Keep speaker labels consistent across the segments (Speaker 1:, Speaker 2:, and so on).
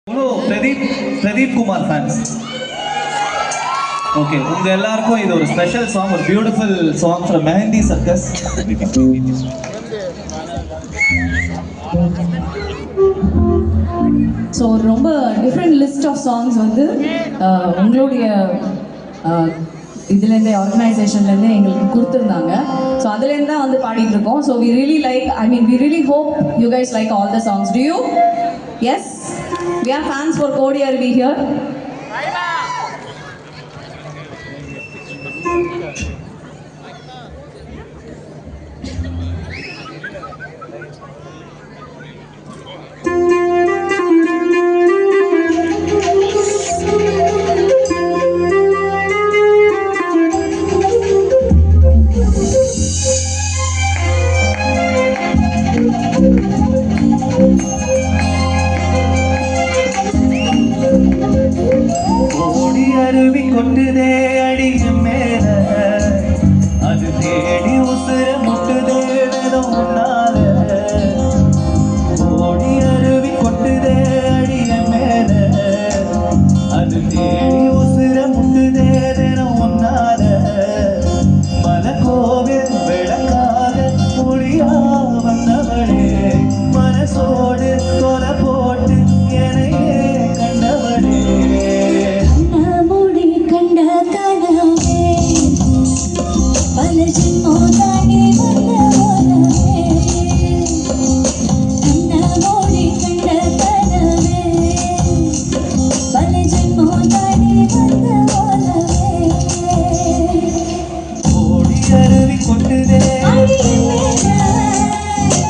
Speaker 1: Pradeep Kumar fans. Okay, உங்க எல்லாருக்கும் இது ஒரு ஸ்பெஷல் சாங், ஒரு beautiful song from mehndi circus.
Speaker 2: So ரொம்ப டிஃப்ரெண்ட் லிஸ்ட் ஆஃப் சாங்ஸ் வந்து உங்களுடைய இதுலேருந்தே ஆர்கனைசேஷன்லேருந்தே எங்களுக்கு கொடுத்துருந்தாங்க. ஸோ அதுலேருந்து தான் வந்து பாடிட்டு இருக்கோம். So we really hope you guys like all the songs. Do you? Yes, we are fans for Kodi Aruvi here.
Speaker 1: அருவி கொட்டுதே அடிய மேல, அது தேடி உசுர முட்டுதே வேதம் உன்னால. ஓடி அருவி கொட்டுதே அடிய மேல, அது தேடி உசுர முட்டுதே வேதம் உன்னால. மலக்கோவில் விளக்காக புளியா வந்தவளே, மனசோடு தொலை போட்டு எனையே கண்டவளே.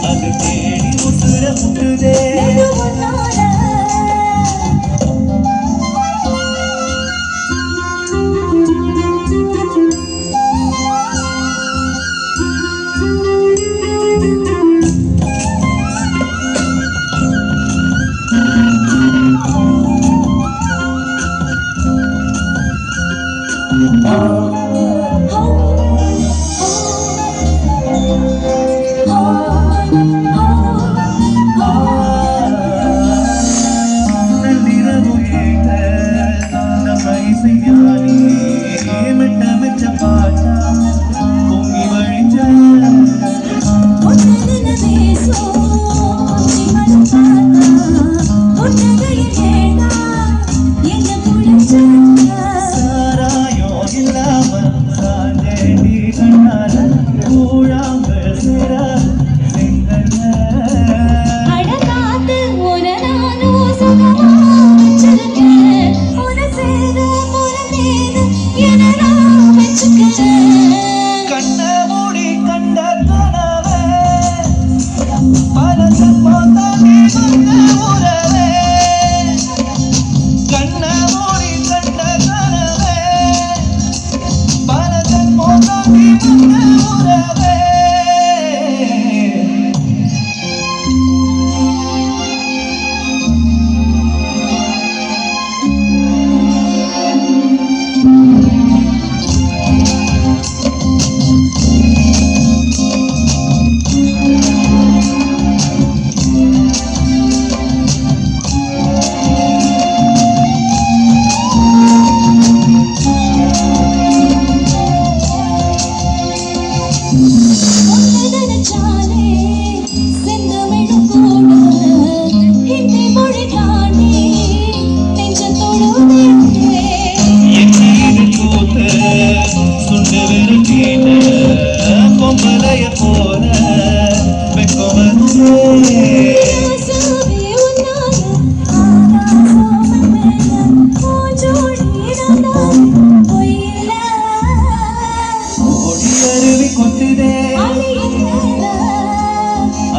Speaker 1: அது தேடி உசுர முட்டுதே.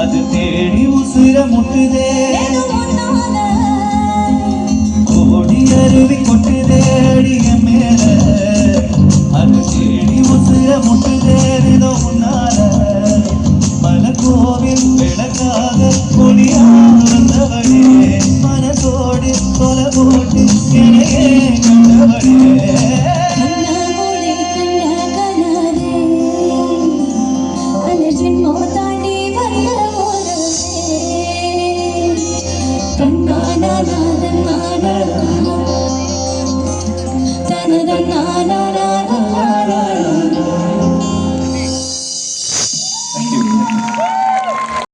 Speaker 1: அது தேடி உசுர முட்டுதே. கோடி அருவி கொட்டுதே அடிய மேல, அது தேடி உசுர முட்டுதே விதோ உன்னால. மலக்கோவில் விளக்காக பொலியா வந்தவளே, மனசோடு தொலை போட்டு எனையே கண்டவளே.
Speaker 3: na na na na தனதன